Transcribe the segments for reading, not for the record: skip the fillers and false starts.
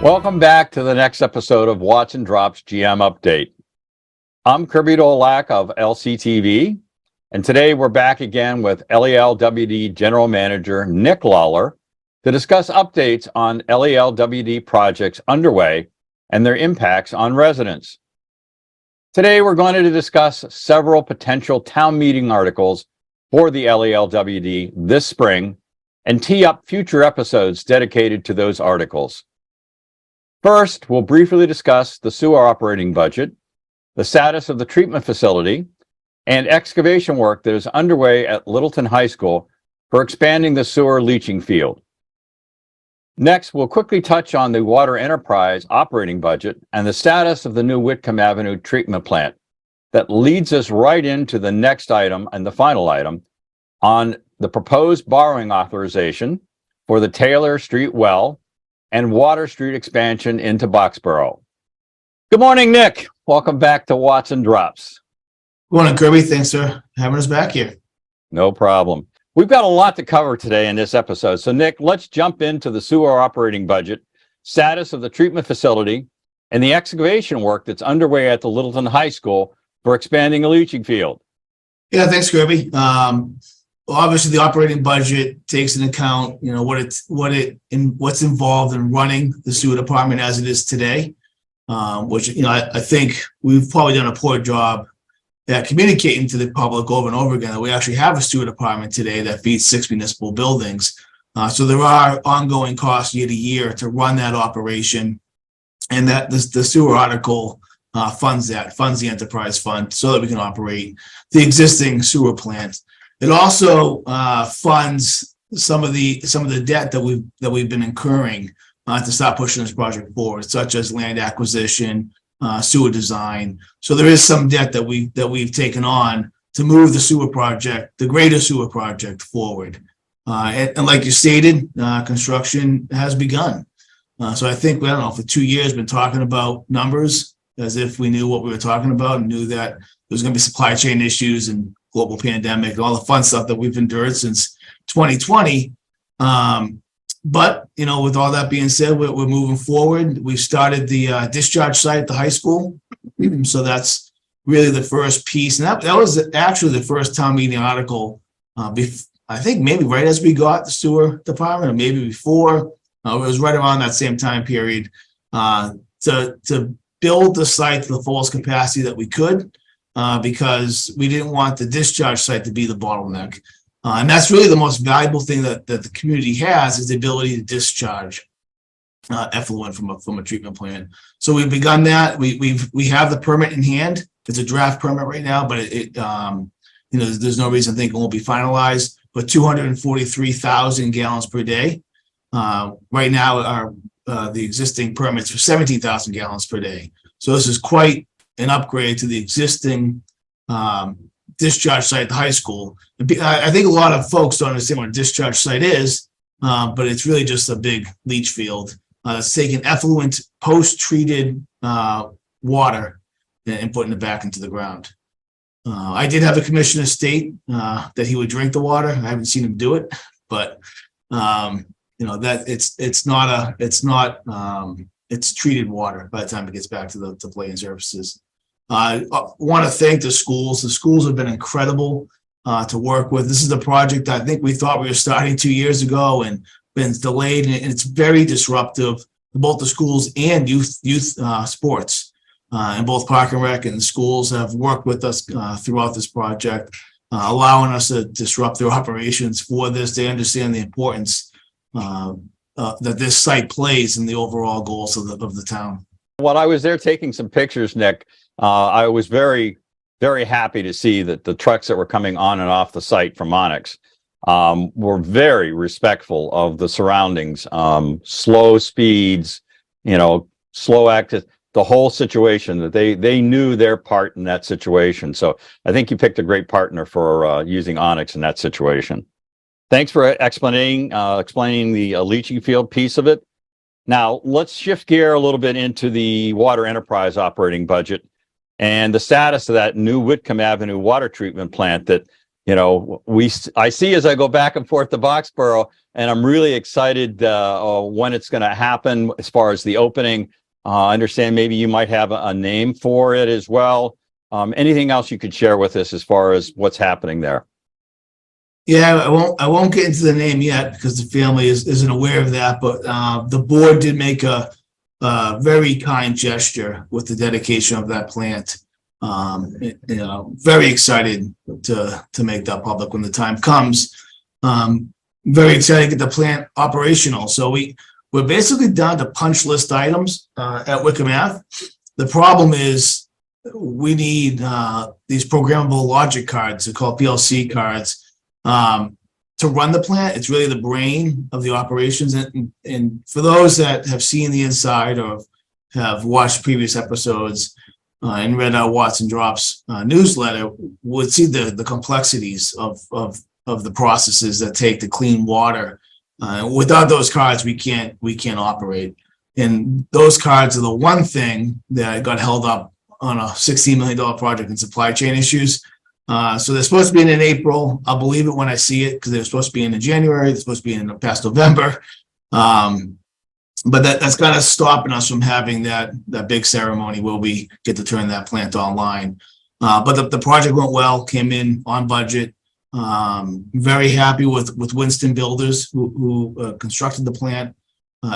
Welcome back to the next episode of Watson Drops GM Update. I'm Kirby Dolak of LCTV, and today we're back again with LELWD General Manager Nick Lawler to discuss updates on LELWD projects underway and their impacts on residents. Today we're going to discuss several potential town meeting articles for the LELWD this spring and tee up future episodes dedicated to those articles. First, we'll briefly discuss the sewer operating budget, the status of the treatment facility, and excavation work that is underway at Littleton High School for expanding the sewer leaching field. Next, we'll quickly touch on the water enterprise operating budget and the status of the new Whitcomb Avenue treatment plant. That leads us right into the next item and the final item on the proposed borrowing authorization for the Taylor Street well and Water Street expansion into Boxborough. Good morning, Nick. Welcome back to Watson Drops. Good morning, Kirby. Thanks for having us back here. No problem. We've got a lot to cover today in this episode. So, Nick, let's jump into the sewer operating budget, status of the treatment facility, and the excavation work that's underway at the Littleton High School for expanding a leaching field. Yeah, thanks, Kirby. Obviously, the operating budget takes into account, what's involved in running the sewer department as it is today, which I think we've probably done a poor job at communicating to the public over and over again that we actually have a sewer department today that feeds 6 municipal buildings. So there are ongoing costs year to year to run that operation, and that the sewer article funds the enterprise fund so that we can operate the existing sewer plant. It also funds some of the debt that we've been incurring to start pushing this project forward, such as land acquisition, sewer design. So there is some debt that we've taken on to move the greater sewer project forward. And like you stated, construction has begun. So I think, I don't know, for 2 years been talking about numbers as if we knew what we were talking about and knew that there was going to be supply chain issues and global pandemic and all the fun stuff that we've endured since 2020. But, with all that being said, we're moving forward. We started the discharge site at the high school. So that's really the first piece. And that was actually the first town meeting article, I think maybe right as we got the sewer department or maybe before. It was right around that same time period to build the site to the fullest capacity that we could. Because we didn't want the discharge site to be the bottleneck. And that's really the most valuable thing that the community has is the ability to discharge effluent from a treatment plant. So we've begun that. We have the permit in hand. It's a draft permit right now, but there's no reason to think it won't be finalized. But 243,000 gallons per day. Right now, the existing permits for 17,000 gallons per day. So this is quite an upgrade to the existing discharge site at the high school. I think a lot of folks don't understand what a discharge site is, but it's really just a big leach field that's taking effluent, post-treated water and putting it back into the ground. I did have the commissioner state that he would drink the water. I haven't seen him do it, but that it's treated water by the time it gets back to the play surfaces. I want to thank the schools. The schools have been incredible to work with. This is a project I think we thought we were starting 2 years ago and been delayed, and it's very disruptive to both the schools and youth sports. And both Park and Rec and the schools have worked with us throughout this project, allowing us to disrupt their operations for this. They understand the importance that this site plays in the overall goals of the town. While I was there taking some pictures, Nick, I was very, very happy to see that the trucks that were coming on and off the site from Onyx were very respectful of the surroundings, slow speeds, slow access, the whole situation, that they knew their part in that situation. So I think you picked a great partner for using Onyx in that situation. Thanks for explaining the leaching field piece of it. Now, let's shift gear a little bit into the water enterprise operating budget and the status of that new Whitcomb Avenue water treatment plant that I see as I go back and forth to Boxborough, and I'm really excited when it's going to happen as far as the opening. I understand maybe you might have a name for it as well. Anything else you could share with us as far as what's happening there? Yeah, I won't get into the name yet because the family isn't aware of that. But the board did make a very kind gesture with the dedication of that plant. Very excited to make that public when the time comes. Very excited to get the plant operational. So we're basically down to punch list items at Wickham Ave. The problem is we need these programmable logic cards, they're called PLC cards, to run the plant. It's really the brain of the operations. And for those that have seen the inside or have watched previous episodes and read our Watts and Drops newsletter, would see the complexities of the processes that take to clean water. Without those cards, we can't operate. And those cards are the one thing that got held up on a $16 million project in supply chain issues. So they're supposed to be in April. I'll believe it when I see it because they're supposed to be in January. They're supposed to be in past November. But that's kind of stopping us from having that big ceremony where we get to turn that plant online. But the project went well, came in on budget. Very happy with Winston Builders who constructed the plant.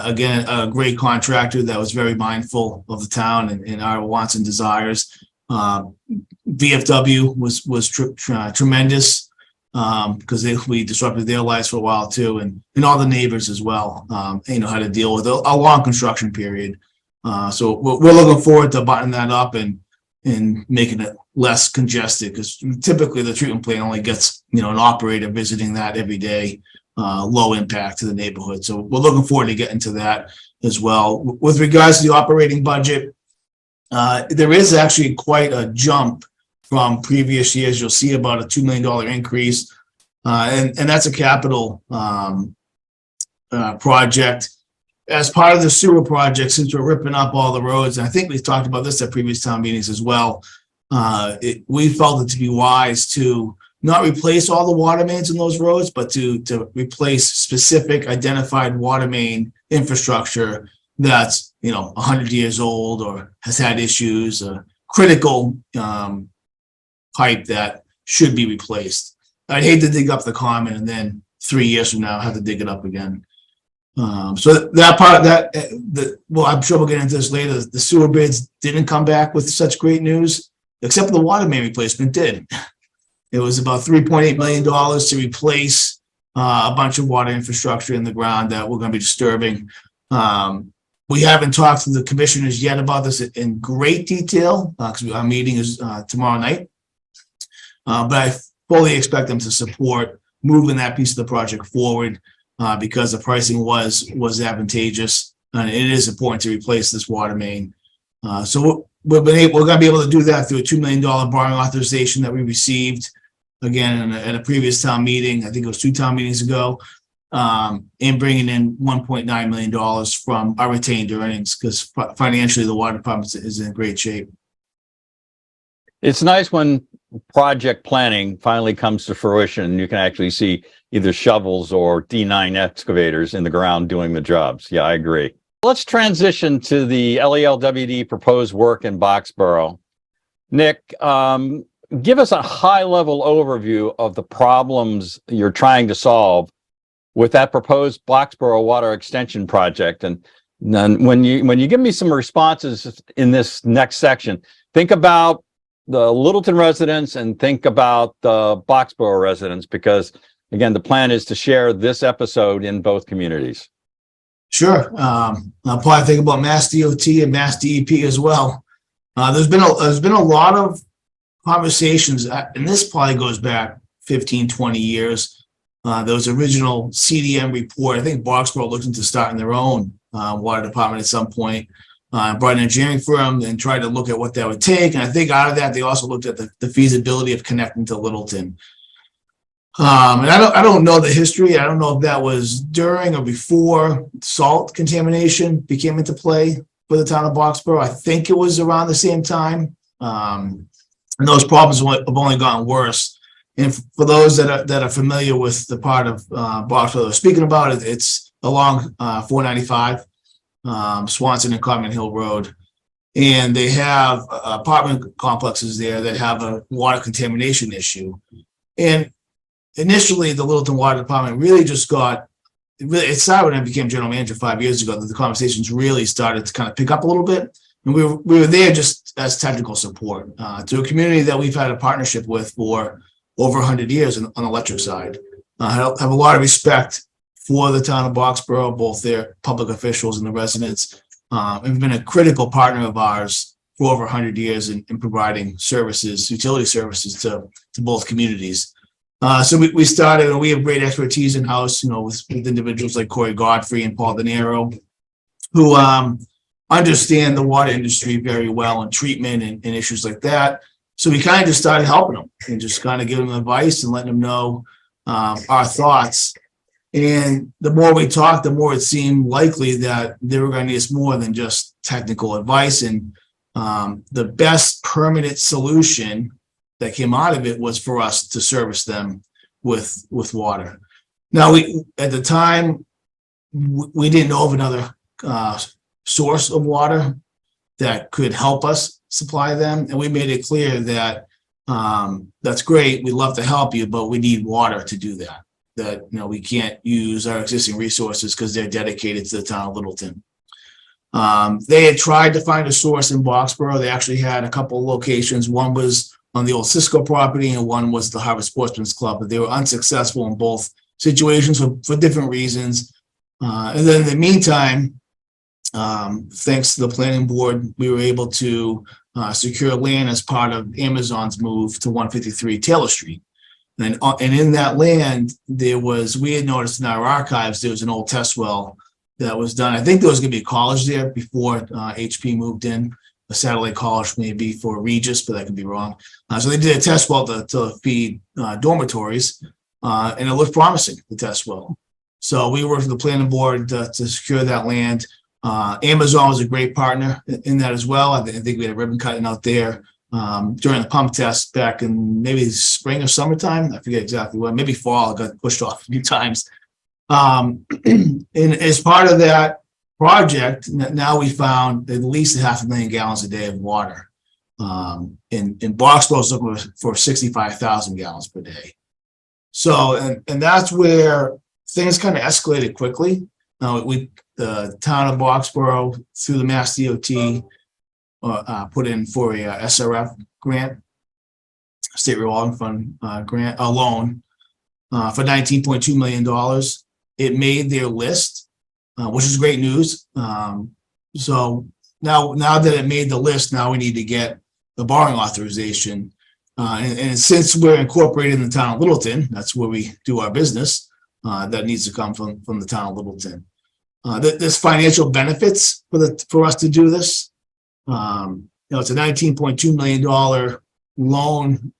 Again, a great contractor that was very mindful of the town and our wants and desires. VFW was tremendous because we disrupted their lives for a while too, and all the neighbors as well. They know how to deal with a long construction period. So we're looking forward to buttoning that up and making it less congested, because typically the treatment plant only gets an operator visiting that every day. Low impact to the neighborhood. So we're looking forward to getting to that as well. With regards to the operating budget, there is actually quite a jump from previous years. You'll see about a $2 million increase, and that's a capital project. As part of the sewer project, since we're ripping up all the roads, and I think we've talked about this at previous town meetings as well, we felt it to be wise to not replace all the water mains in those roads, but to replace specific identified water main infrastructure that's 100 years old or has had issues, critical pipe that should be replaced. I'd hate to dig up the common and then 3 years from now have to dig it up again. So that part of that, well, I'm sure we'll get into this later. The sewer bids didn't come back with such great news, except for the water main replacement did. It was about $3.8 million to replace a bunch of water infrastructure in the ground that we're going to be disturbing. We haven't talked to the commissioners yet about this in great detail because our meeting is tomorrow night. But I fully expect them to support moving that piece of the project forward because the pricing was advantageous, and it is important to replace this water main. So we're going to be able to do that through a $2 million borrowing authorization that we received again at a previous town meeting. I think it was 2 town meetings ago, and bringing in $1.9 million from our retained earnings because financially the water department is in great shape. It's nice when project planning finally comes to fruition and you can actually see either shovels or D9 excavators in the ground doing the jobs. Yeah, I agree. Let's transition to the LELWD proposed work in Boxborough. Nick, give us a high-level overview of the problems you're trying to solve with that proposed Boxborough water extension project. And then when you give me some responses in this next section, think about the Littleton residents and think about the Boxborough residents, because again, the plan is to share this episode in both communities. Sure. I'll probably think about Mass DOT and Mass DEP as well. There's been a lot of conversations, and this probably goes back 15, 20 years. There was original CDM report. I think Boxborough looked into starting their own water department at some point. Brought an engineering firm and tried to look at what that would take. And I think out of that, they also looked at the feasibility of connecting to Littleton. And I don't know the history. I don't know if that was during or before salt contamination became into play for the town of Boxborough. I think it was around the same time. And those problems have only gotten worse. And for those that are familiar with the part of Boxborough they're speaking about, it's along 495, Swanson and Common Hill Road. And they have apartment complexes there that have a water contamination issue. And initially, the Littleton Water Department really just it started when I became general manager 5 years ago, that the conversations really started to kind of pick up a little bit. And we were there just as technical support to a community that we've had a partnership with for over 100 years on the electric side. I have a lot of respect for the town of Boxborough, both their public officials and the residents. Have been a critical partner of ours for over 100 years in providing services, utility services to both communities. So we started, and we have great expertise in house, with individuals like Corey Godfrey and Paul De Niro, who understand the water industry very well and treatment and issues like that. So we kind of just started helping them and just kind of giving them advice and letting them know our thoughts. And the more we talked, the more it seemed likely that they were going to need us more than just technical advice. And the best permanent solution that came out of it was for us to service them with water. Now, at the time, we didn't know of another source of water that could help us supply them. And we made it clear that that's great, we'd love to help you, but we need water to do that. That we can't use our existing resources because they're dedicated to the town of Littleton. They had tried to find a source in Boxborough. They actually had a couple of locations. One was on the old Cisco property, and one was the Harvard Sportsman's Club. But they were unsuccessful in both situations for different reasons. And then in the meantime, thanks to the planning board, we were able to secure land as part of Amazon's move to 153 Taylor Street. And in that land, we had noticed in our archives, there was an old test well that was done. I think there was going to be a college there before HP moved in, a satellite college maybe for Regis, but that could be wrong. So they did a test well to feed dormitories, and it looked promising, the test well. So we worked with the planning board to secure that land. Amazon was a great partner in that as well. I think we had a ribbon cutting out there during the pump test back in maybe spring or summertime. I forget exactly when, maybe fall. It got pushed off a few times. And as part of that project, now we found at least 500,000 gallons a day of water. In Boxborough, it's looking for 65,000 gallons per day. So, and that's where things kind of escalated quickly. The town of Boxborough, through the Mass DOT, put in for a SRF grant, state revolving fund grant, a loan for $19.2 million. It made their list, which is great news. So now that it made the list, now we need to get the borrowing authorization. And since we're incorporated in the town of Littleton, that's where we do our business, that needs to come from the town of Littleton. There's financial benefits for us to do this. It's a $19.2 million loan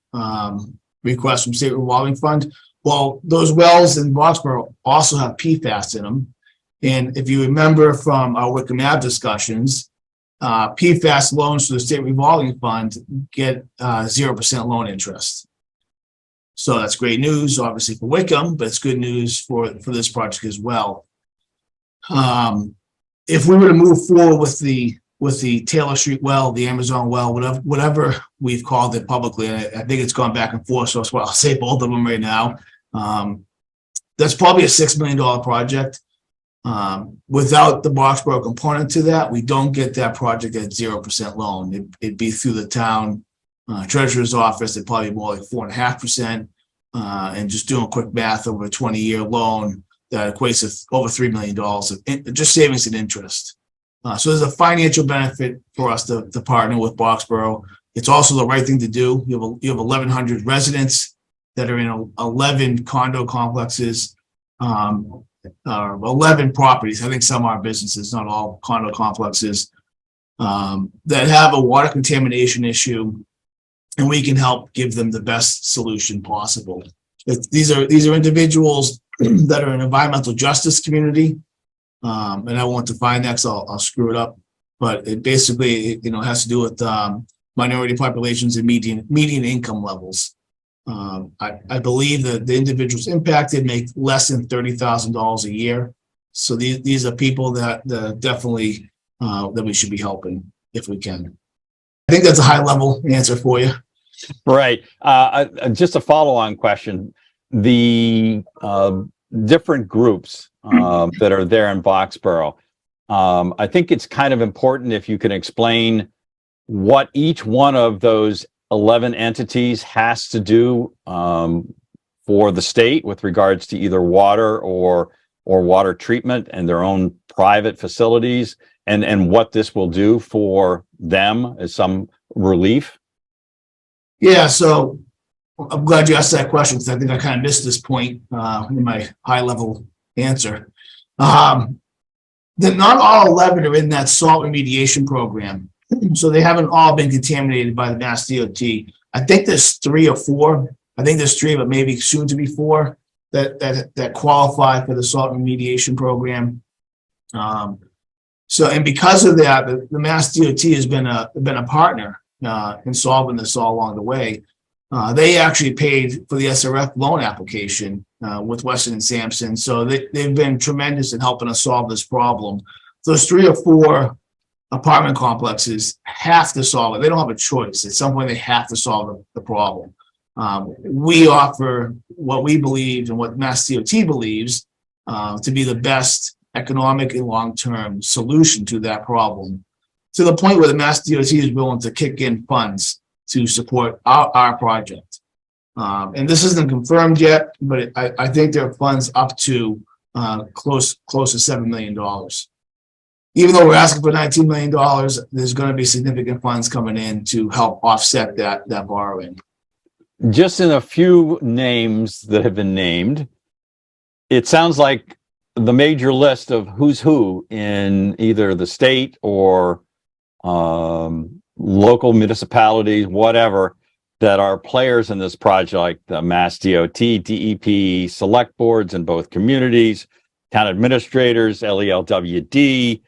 request from state revolving fund. Well, those wells in Boxborough also have PFAS in them. And if you remember from our Wickham Ave discussions, PFAS loans to the state revolving fund get 0% loan interest. So that's great news, obviously, for Wickham, but it's good news for this project as well. If we were to move forward with the Taylor Street well, the Amazon well, whatever we've called it publicly, I think it's gone back and forth, so I'll say both of them right now. That's probably a $6 million project. Without the Boxborough component to that, we don't get that project at 0% loan. It'd be through the town treasurer's office. It'd probably be more like 4.5%. And just doing quick math, over a 20-year loan, that equates to over $3 million of just savings and interest. So there's a financial benefit for us to partner with Boxborough. It's also the right thing to do. You have 1,100 residents that are in 11 condo complexes, 11 properties. I think some are businesses, not all condo complexes, that have a water contamination issue, and we can help give them the best solution possible. These are individuals that are in environmental justice community, and I won't define that because I'll screw it up. But it basically, has to do with minority populations and median income levels. I believe that the individuals impacted make less than $30,000 a year. So these are people that definitely that we should be helping if we can. I think that's a high level answer for you. Right. Just a follow-on question. The different groups that are there in Boxborough, I think it's kind of important if you can explain what each one of those 11 entities has to do for the state with regards to either water or water treatment and their own private facilities, and what this will do for them as some relief. Yeah, so I'm glad you asked that question because I think I kind of missed this point in my high level answer. That not all 11 are in that salt remediation program. So they haven't all been contaminated by the Mass DOT. I think there's 3 or 4. I think there's 3, but maybe soon to be 4 that qualify for the salt remediation program. And because of that, the Mass DOT has been a partner in solving this all along the way. They actually paid for the SRF loan application with Weston and Sampson. So they've been tremendous in helping us solve this problem. Those 3 or 4 apartment complexes have to solve it. They don't have a choice. At some point, they have to solve the problem. We offer what we believe and what Mass DOT believes to be the best economic and long-term solution to that problem, to the point where the Mass DOT is willing to kick in funds to support our project. And this isn't confirmed yet, but I think there are funds up to close to $7 million. Even though we're asking for $19 million, there's going to be significant funds coming in to help offset that borrowing. Just in a few names that have been named, it sounds like the major list of who's who in either the state or local municipalities, whatever, that are players in this project, like the Mass DOT, DEP, select boards in both communities, town administrators, LELWD,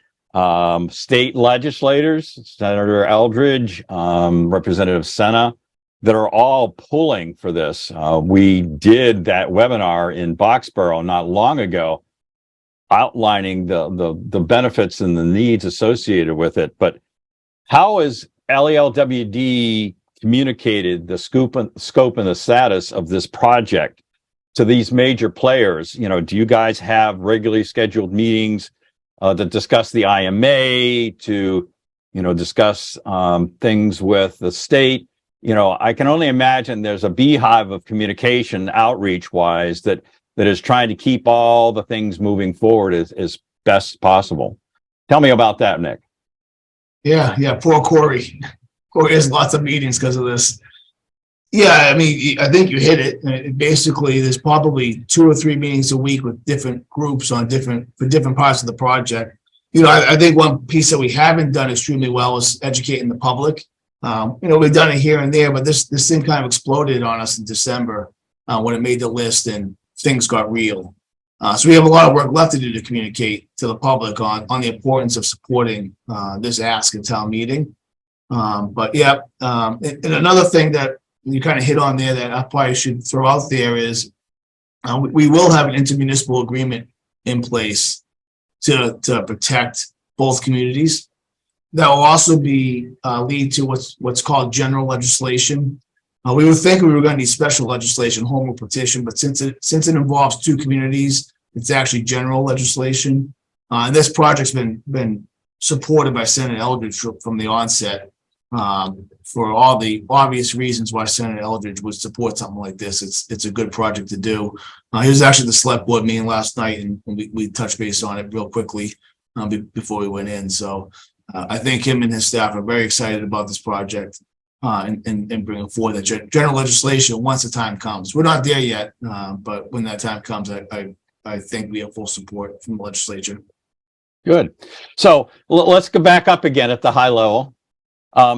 state legislators, Senator Eldridge, Representative Senna, that are all pulling for this. We did that webinar in Boxborough not long ago, outlining the benefits and the needs associated with it. But how is LELWD communicated the scope and the status of this project to these major players? You know, do you guys have regularly scheduled meetings to discuss the IMA, to, you know, discuss things with the state? You know, I can only imagine there's a beehive of communication outreach wise that is trying to keep all the things moving forward as best possible. Tell me about that, Nick. Yeah, poor Corey. Corey has lots of meetings because of this. Yeah, I mean, I think you hit it. Basically, there's probably 2 or 3 meetings a week with different groups on different parts of the project. You know, I think one piece that we haven't done extremely well is educating the public. You know, we've done it here and there, but this thing kind of exploded on us in December when it made the list and things got real. So we have a lot of work left to do to communicate to the public on the importance of supporting this ask in town meeting. But yeah, and another thing that you kind of hit on there that I probably should throw out there is we will have an intermunicipal agreement in place to protect both communities. That will also be lead to what's called general legislation. We were thinking we were going to need special legislation, home rule petition, but since it involves 2 communities, it's actually general legislation. And this project's been supported by Senator Eldridge from the onset for all the obvious reasons why Senator Eldridge would support something like this. It's a good project to do. He was actually at the select board meeting last night, and we touched base on it real quickly before we went in. So I think him and his staff are very excited about this project and bringing forward the general legislation once the time comes. We're not there yet, but when that time comes, I think we have full support from the legislature. Good. So let's go back up again at the high level.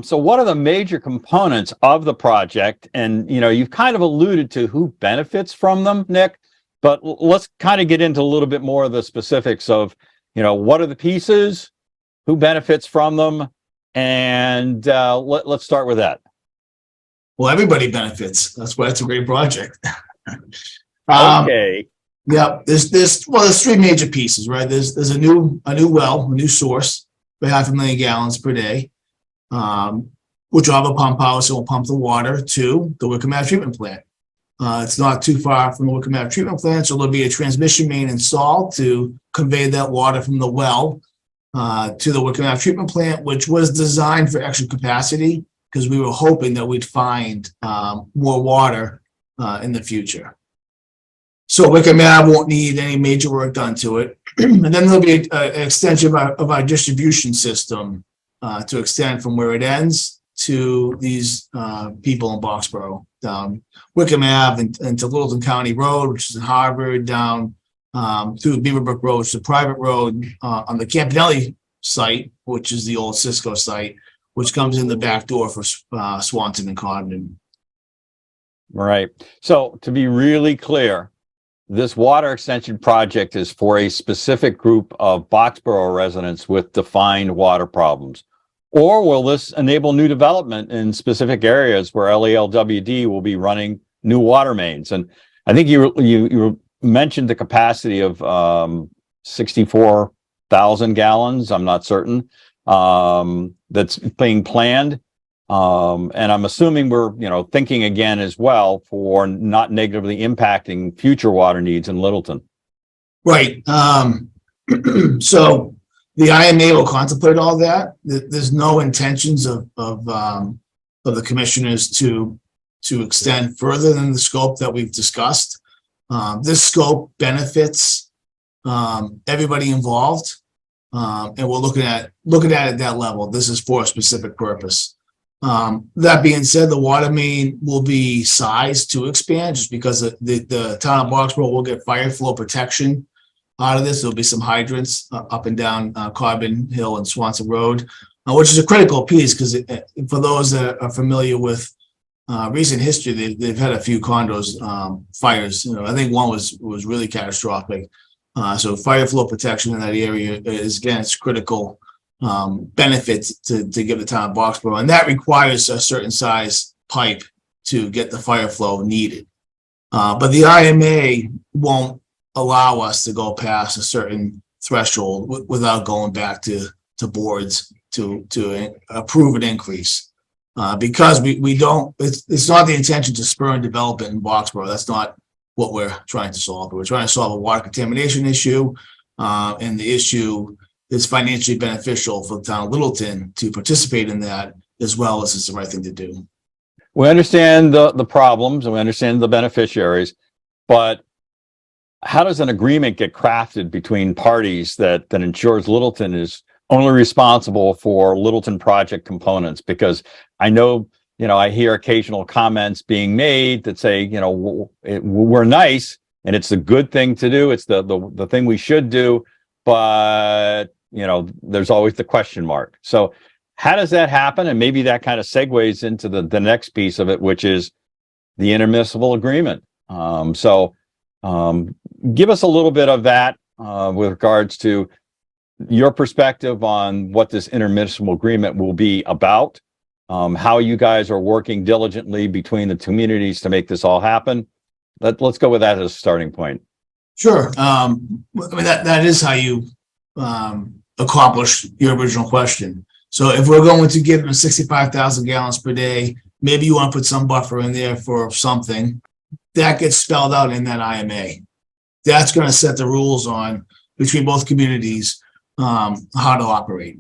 So what are the major components of the project? And, you know, you've kind of alluded to who benefits from them, Nick, but let's kind of get into a little bit more of the specifics of, you know, what are the pieces, who benefits from them, and let's start with that. Well, everybody benefits. That's why it's a great project. Okay. Yeah, there's three major pieces, right? There's a new well, a new source for 500,000 gallons per day, which will have a pump house and will pump the water to the Wickham Ave treatment plant. It's not too far from the Wickham Ave treatment plant, so there'll be a transmission main installed to convey that water from the well to the Wickham Ave treatment plant, which was designed for extra capacity because we were hoping that we'd find more water in the future. So Wickham Ave won't need any major work done to it. And then there'll be an extension of our distribution system to extend from where it ends to these people in Boxborough, down Wickham Ave and to Littleton County Road, which is in Harvard, down through Beaverbrook Road, which is a private road on the Campanelli site, which is the old Cisco site, which comes in the back door for Swanton and Codman. Right. So to be really clear, this water extension project is for a specific group of Boxborough residents with defined water problems. Or will this enable new development in specific areas where LELWD will be running new water mains? And I think you mentioned the capacity of 64,000 gallons. I'm not certain. That's being planned. And I'm assuming we're, thinking again as well for not negatively impacting future water needs in Littleton. Right. So the IMA will contemplate all that. There's no intentions of the commissioners to extend further than the scope that we've discussed. This scope benefits everybody involved, and we're looking at it at that level. This is for a specific purpose. That being said, the water main will be sized to expand just because the town of Boxborough will get fire flow protection out of this. There'll be some hydrants up and down Carbon Hill and Swanson Road, which is a critical piece because for those that are familiar with recent history, they've had a few condos fires. I think one was really catastrophic. So fire flow protection in that area is, again, it's critical benefit to give the town of Boxborough, and that requires a certain size pipe to get the fire flow needed. But the IMA won't allow us to go past a certain threshold without going back to boards to approve an increase. Because we don't, it's not the intention to spur and development in Boxborough. That's not what we're trying to solve. We're trying to solve a water contamination issue, and the issue is financially beneficial for the town of Littleton to participate in that, as well as it's the right thing to do. We understand the problems and we understand the beneficiaries, but how does an agreement get crafted between parties that ensures Littleton is only responsible for Littleton project components? Because I know, I hear occasional comments being made that say, we're nice and it's a good thing to do. It's the thing we should do, but there's always the question mark. So how does that happen? And maybe that kind of segues into the next piece of it, which is the intermissible agreement. Give us a little bit of that with regards to your perspective on what this intermissible agreement will be about, how you guys are working diligently between the communities to make this all happen. Let's go with that as a starting point. Sure. That is how you accomplish your original question. So if we're going to give them 65,000 gallons per day, maybe you want to put some buffer in there for something that gets spelled out in that IMA. That's going to set the rules on between both communities how to operate.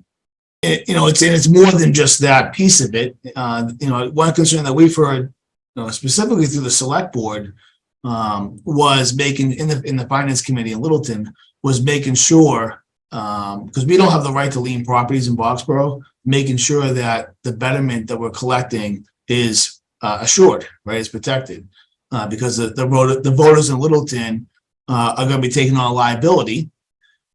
It's more than just that piece of it. One concern that we've heard, specifically through the select board, was making in the finance committee in Littleton was making sure, because we don't have the right to lien properties in Boxborough, making sure that the betterment that we're collecting is assured, right? It's protected, because the voters in Littleton are going to be taking on liability,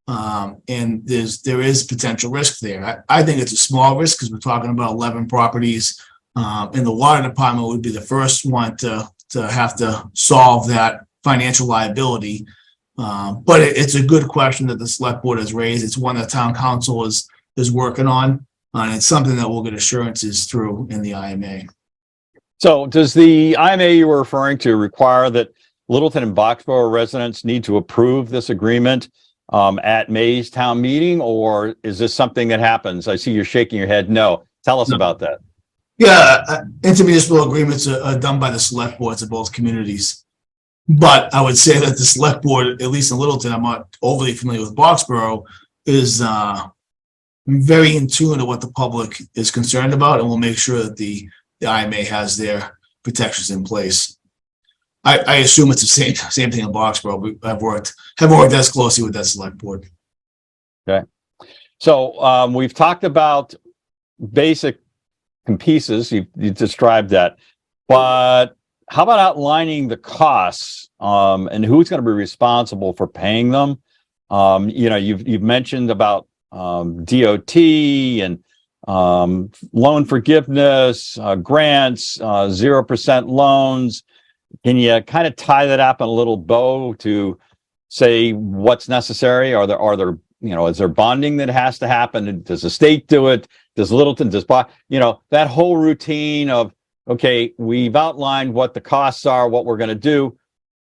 and there is potential risk there. I think it's a small risk because we're talking about 11 properties, and the water department would be the first one to have to solve that financial liability. But it's a good question that the select board has raised. It's one that town council is working on, and it's something that we'll get assurances through in the IMA. So does the IMA you were referring to require that Littleton and Boxborough residents need to approve this agreement at May's town meeting, or is this something that happens? I see you're shaking your head. No. Tell us about that. Yeah, intermunicipal agreements are done by the select boards of both communities. But I would say that the select board, at least in Littleton, I'm not overly familiar with Boxborough, is very in tune to what the public is concerned about, and will make sure that the IMA has their protections in place. I assume it's the same thing in Boxborough. I've worked as closely with that select board. Okay. So we've talked about basic pieces. You described that, but how about outlining the costs and who's going to be responsible for paying them? You've mentioned about DOT and loan forgiveness, grants, 0% loans. Can you kind of tie that up in a little bow to say what's necessary? Are there is there bonding that has to happen? Does the state do it? Does Littleton, that whole routine of, okay, we've outlined what the costs are, what we're going to do,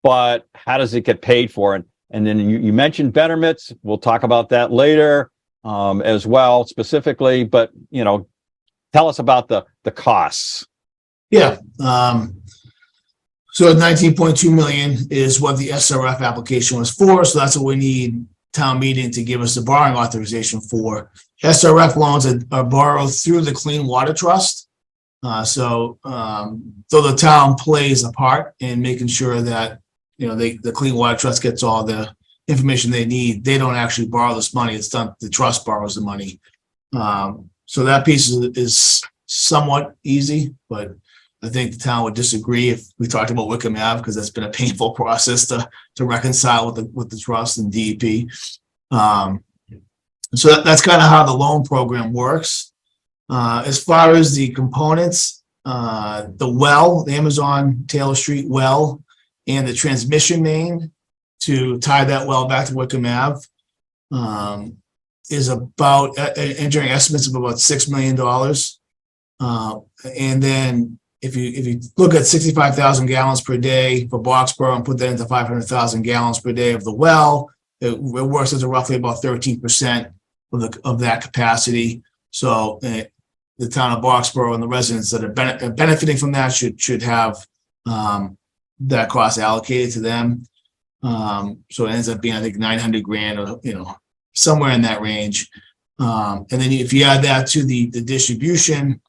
but how does it get paid for? And then you mentioned Betterments. We'll talk about that later as well, specifically, but, tell us about the costs. Yeah. So 19.2 million is what the SRF application was for. So that's what we need town meeting to give us the borrowing authorization for. SRF loans are borrowed through the Clean Water Trust. So the town plays a part in making sure that, the Clean Water Trust gets all the information they need. They don't actually borrow this money. It's done, the trust borrows the money. So that piece is somewhat easy, but I think the town would disagree if we talked about Wickham Ave, because that's been a painful process to reconcile with the trust and DEP. So that's kind of how the loan program works. As far as the components, the Amazon Taylor Street well, and the transmission main to tie that well back to Wickham Ave is about engineering estimates of about $6 million. And then if you look at 65,000 gallons per day for Boxborough and put that into 500,000 gallons per day of the well, it works as roughly about 13% of that capacity. So the town of Boxborough and the residents that are benefiting from that should have that cost allocated to them. So it ends up being, I think, 900 grand or somewhere in that range. And then if you add that to the distribution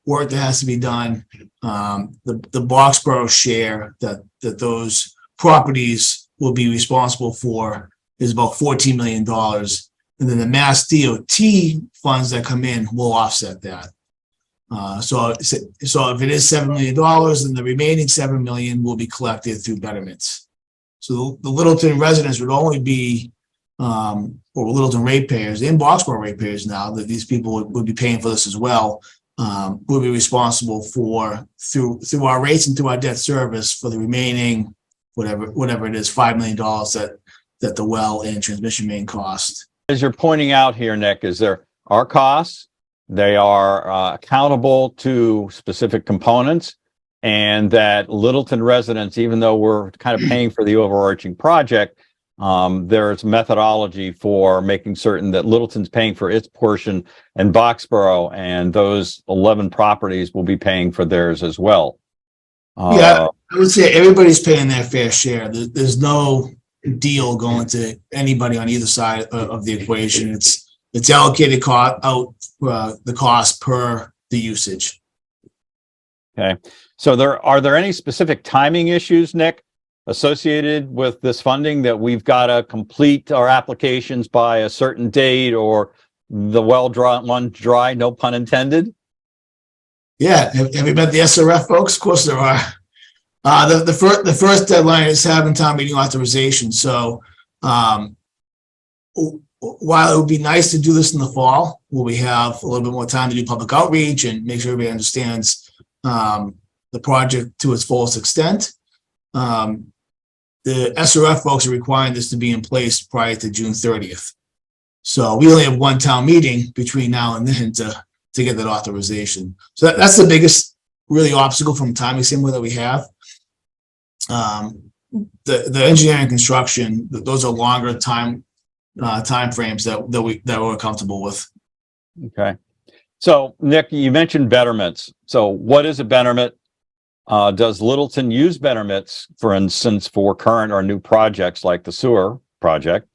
work that has to be done, the Boxborough share that those properties will be responsible for is about $14 million. And then the Mass DOT funds that come in will offset that. So if it is $7 million, then the remaining $7 million will be collected through Betterments. So the Littleton residents would only be, or Littleton ratepayers and Boxborough ratepayers now, that these people would be paying for this as well, will be responsible for through our rates and through our debt service for the remaining whatever it is, $5 million that the well and transmission main cost. As you're pointing out here, Nick, is there are costs. They are accountable to specific components, and that Littleton residents, even though we're kind of paying for the overarching project, there's methodology for making certain that Littleton's paying for its portion and Boxborough and those 11 properties will be paying for theirs as well. Yeah, I would say everybody's paying their fair share. There's no deal going to anybody on either side of the equation. It's allocated the cost per the usage. Okay. So are there any specific timing issues, Nick, associated with this funding, that we've got to complete our applications by a certain date, or the well runs dry, no pun intended? Yeah. Have you met the SRF folks? Of course there are. The first deadline is having town meeting authorization. So while it would be nice to do this in the fall, where we have a little bit more time to do public outreach and make sure everybody understands the project to its fullest extent, the SRF folks are requiring this to be in place prior to June 30th. So we only have one town meeting between now and then to get that authorization. So that's the biggest really obstacle from timing standpoint that we have. The engineering and construction, those are longer time frames that we're comfortable with. Okay. So Nick, you mentioned betterments. So what is a betterment? Does Littleton use betterments, for instance, for current or new projects like the sewer project?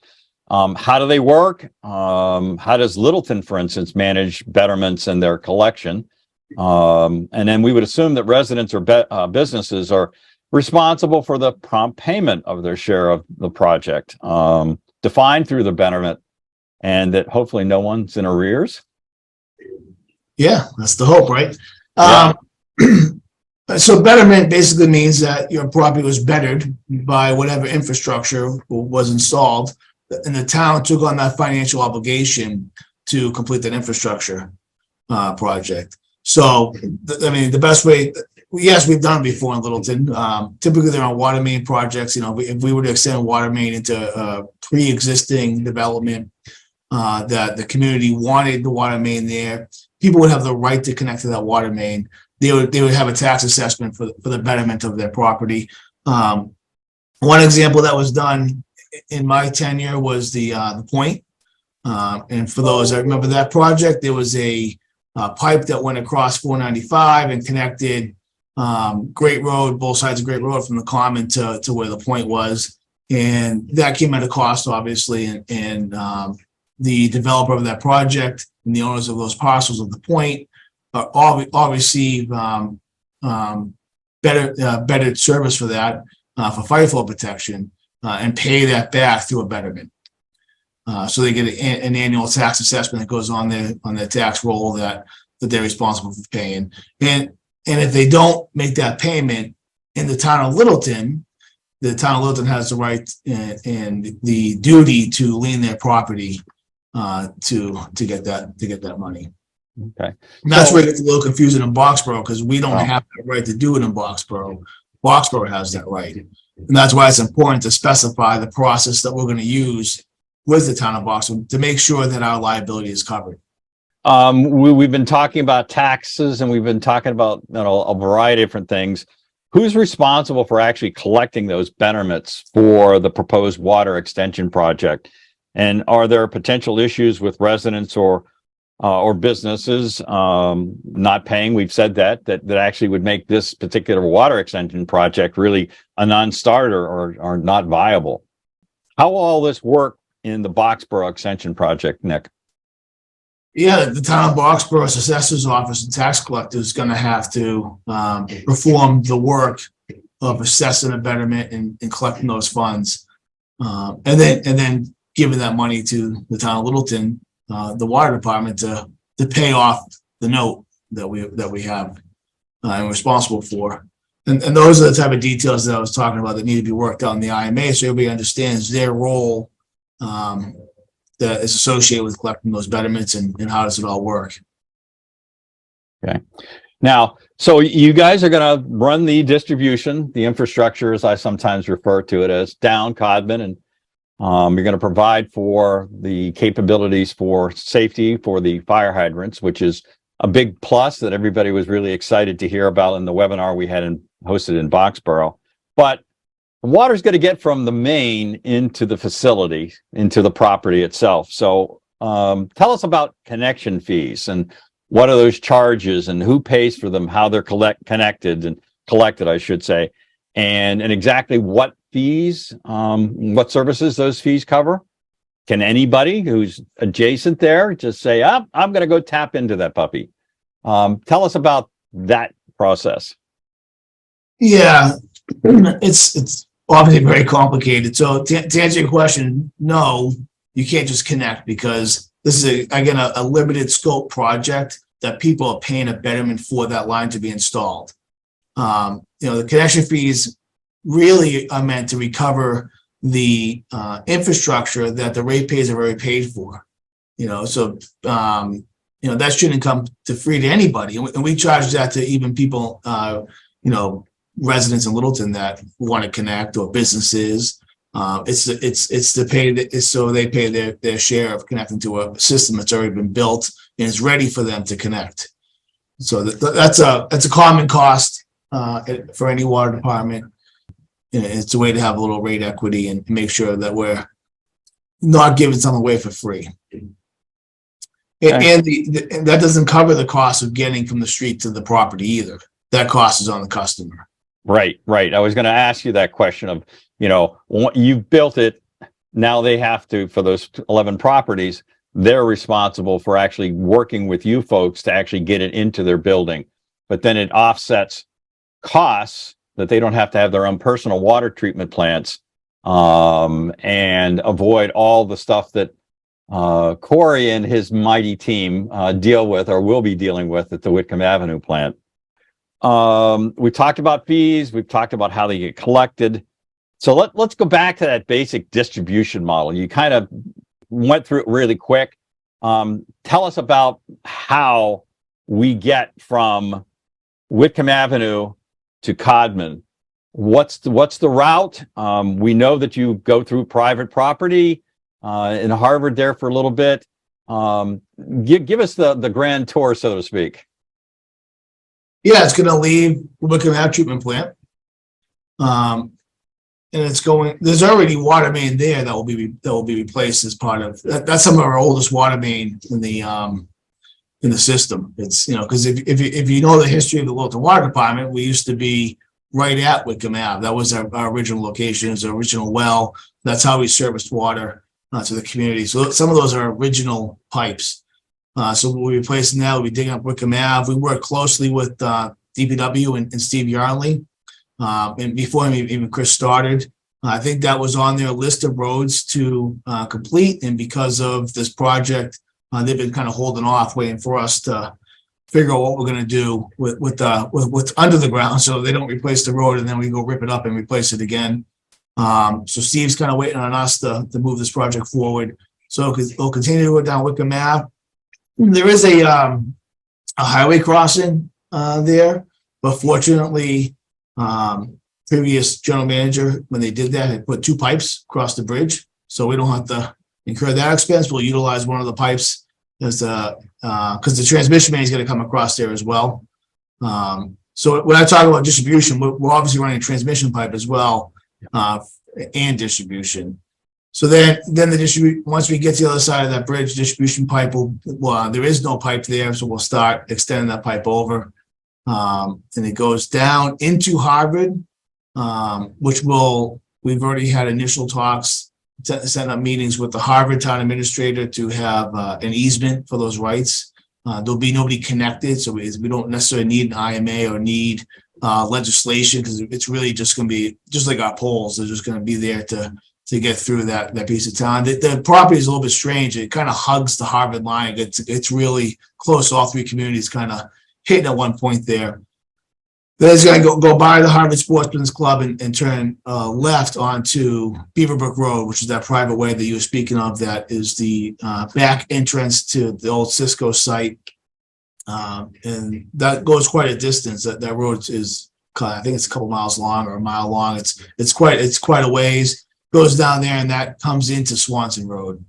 How do they work? How does Littleton, for instance, manage betterments and their collection? And then we would assume that residents or businesses are responsible for the prompt payment of their share of the project, defined through the betterment, and that hopefully no one's in arrears. Yeah, that's the hope, right? Yeah. So betterment basically means that your property was bettered by whatever infrastructure was installed, and the town took on that financial obligation to complete that infrastructure project. So, I mean, the best way, yes, we've done it before in Littleton. Typically, they're on water main projects. You know, if we were to extend a water main into pre-existing development that the community wanted the water main there, people would have the right to connect to that water main. They would have a tax assessment for the betterment of their property. One example that was done in my tenure was the point. And for those that remember that project, there was a pipe that went across 495 and connected Great Road, both sides of Great Road, from the common to where the point was. And that came at a cost, obviously, and the developer of that project and the owners of those parcels of the point all receive better service for that, for fire flow protection, and pay that back through a betterment. So they get an annual tax assessment that goes on their tax roll that they're responsible for paying. And if they don't make that payment in the town of Littleton, the town of Littleton has the right and the duty to lien their property to get that money. Okay. And that's where it gets a little confusing in Boxborough, because we don't have the right to do it in Boxborough. Boxborough has that right. And that's why it's important to specify the process that we're going to use with the town of Boxborough to make sure that our liability is covered. We've been talking about taxes, and we've been talking about, you know, a variety of different things. Who's responsible for actually collecting those betterments for the proposed water extension project? And are there potential issues with residents or businesses not paying? We've said that actually would make this particular water extension project really a non-starter or not viable. How will all this work in the Boxborough extension project, Nick? Yeah, the town of Boxborough's assessor's office and tax collector is going to have to perform the work of assessing a betterment and collecting those funds, and then giving that money to the town of Littleton, the water department, to pay off the note that we have and responsible for. And those are the type of details that I was talking about that need to be worked out in the IMA, so everybody understands their role that is associated with collecting those betterments and how does it all work. Okay. Now, so you guys are going to run the distribution, the infrastructure, as I sometimes refer to it as, down Codman, and you're going to provide for the capabilities for safety for the fire hydrants, which is a big plus that everybody was really excited to hear about in the webinar we had hosted in Boxborough. But water's going to get from the main into the facility, into the property itself. So tell us about connection fees and what are those charges and who pays for them, how they're collected, I should say, and exactly what fees, what services those fees cover. Can anybody who's adjacent there just say, I'm going to go tap into that puppy? Tell us about that process. Yeah, it's obviously very complicated. So to answer your question, no, you can't just connect, because this is again a limited scope project that people are paying a betterment for that line to be installed. You know, the connection fees really are meant to recover the infrastructure that the ratepayers have already paid for. You know, so you know, that shouldn't come to free to anybody, and we charge that to even people, you know, residents in Littleton that want to connect, or businesses. It's to pay so they pay their share of connecting to a system that's already been built and is ready for them to connect. So that's a common cost for any water department. And it's a way to have a little rate equity and make sure that we're not giving something away for free. And that doesn't cover the cost of getting from the street to the property either. That cost is on the customer. Right. I was going to ask you that question of, you've built it. Now they have to, for those 11 properties, they're responsible for actually working with you folks to actually get it into their building. But then it offsets costs that they don't have to have their own personal water treatment plants, and avoid all the stuff that Corey and his mighty team deal with or will be dealing with at the Whitcomb Avenue plant. We talked about fees. We've talked about how they get collected. So let's go back to that basic distribution model. You kind of went through it really quick. Tell us about how we get from Whitcomb Avenue to Codman. What's the route? We know that you go through private property in Harvard there for a little bit. Give us the grand tour, so to speak. Yeah, it's going to leave Whitcomb Ave treatment plant. And it's going, there's already water main there that will be replaced as part of that's some of our oldest water main in the system. It's, because if you know the history of the Littleton Water Department, we used to be right at Whitcomb Ave. That was our original location, it was our original well. That's how we serviced water to the community. So some of those are original pipes. So we'll be replacing that. We'll be digging up Whitcomb Ave. We work closely with DPW and Steve Yarnley. And before even Chris started, I think that was on their list of roads to complete. And because of this project, they've been kind of holding off, waiting for us to figure out what we're going to do with what's under the ground, so they don't replace the road and then we go rip it up and replace it again. So Steve's kind of waiting on us to move this project forward. So we'll continue to go down Whitcomb Ave. There is a highway crossing there, but fortunately, previous general manager, when they did that, had put 2 pipes across the bridge, so we don't have to incur that expense. We'll utilize one of the pipes as because the transmission main is going to come across there as well. So when I talk about distribution, we're obviously running a transmission pipe as well, and distribution. So then the once we get to the other side of that bridge, distribution pipe there is no pipe there, so we'll start extending that pipe over. And it goes down into Harvard, which we've already had initial talks, setting up meetings with the Harvard town administrator to have an easement for those rights. There'll be nobody connected, so we don't necessarily need an IMA or need legislation, because it's really just going to be just like our poles. They're just going to be there to get through that piece of town. The property is a little bit strange. It kind of hugs the Harvard line. It's really close. All 3 communities kind of hitting at one point there. Then it's going to go by the Harvard Sportsman's Club and turn left onto Beaverbrook Road, which is that private way that you were speaking of. That is the back entrance to the old Cisco site, and that goes quite a distance. That road is, I think it's a couple miles long or a mile long. It's quite a ways. Goes down there, and that comes into Swanson Road.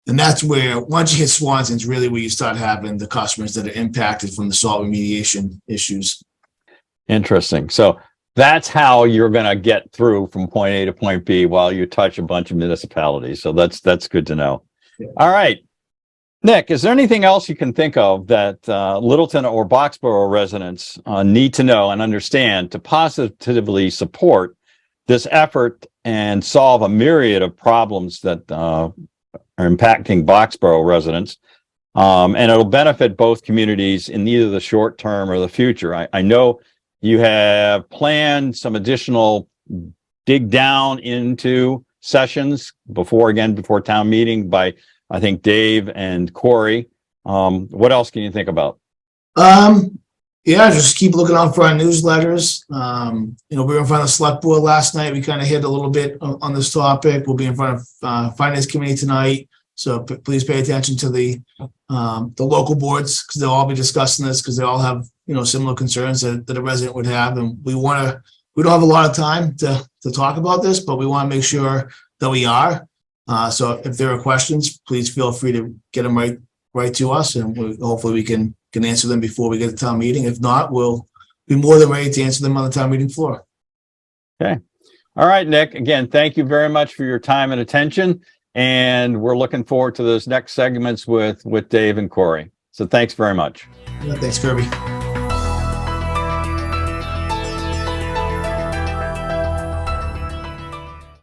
And that's where, once you hit Swanson, it's really where you start having the customers that are impacted from the salt remediation issues. Interesting. So that's how you're going to get through from point A to point B while you touch a bunch of municipalities. So that's good to know. Yeah. All right. Nick, is there anything else you can think of that Littleton or Boxborough residents need to know and understand to positively support this effort and solve a myriad of problems that are impacting Boxborough residents, and it'll benefit both communities in either the short term or the future? I know you have planned some additional dig down into sessions before town meeting by, I think, Dave and Corey. What else can you think about? Yeah, just keep looking out for our newsletters. We were in front of the select board last night. We kind of hit a little bit on this topic. We'll be in front of finance committee tonight. So please pay attention to the local boards, because they'll all be discussing this, because they all have, similar concerns that a resident would have. And we don't have a lot of time to talk about this, but we want to make sure that we are. So if there are questions, please feel free to get them right to us, and hopefully we can can answer them before we get to town meeting. If not, we'll be more than ready to answer them on the town meeting floor. Okay. All right, Nick. Again, thank you very much for your time and attention. And we're looking forward to those next segments with Dave and Corey. So thanks very much. Yeah, thanks, Kirby.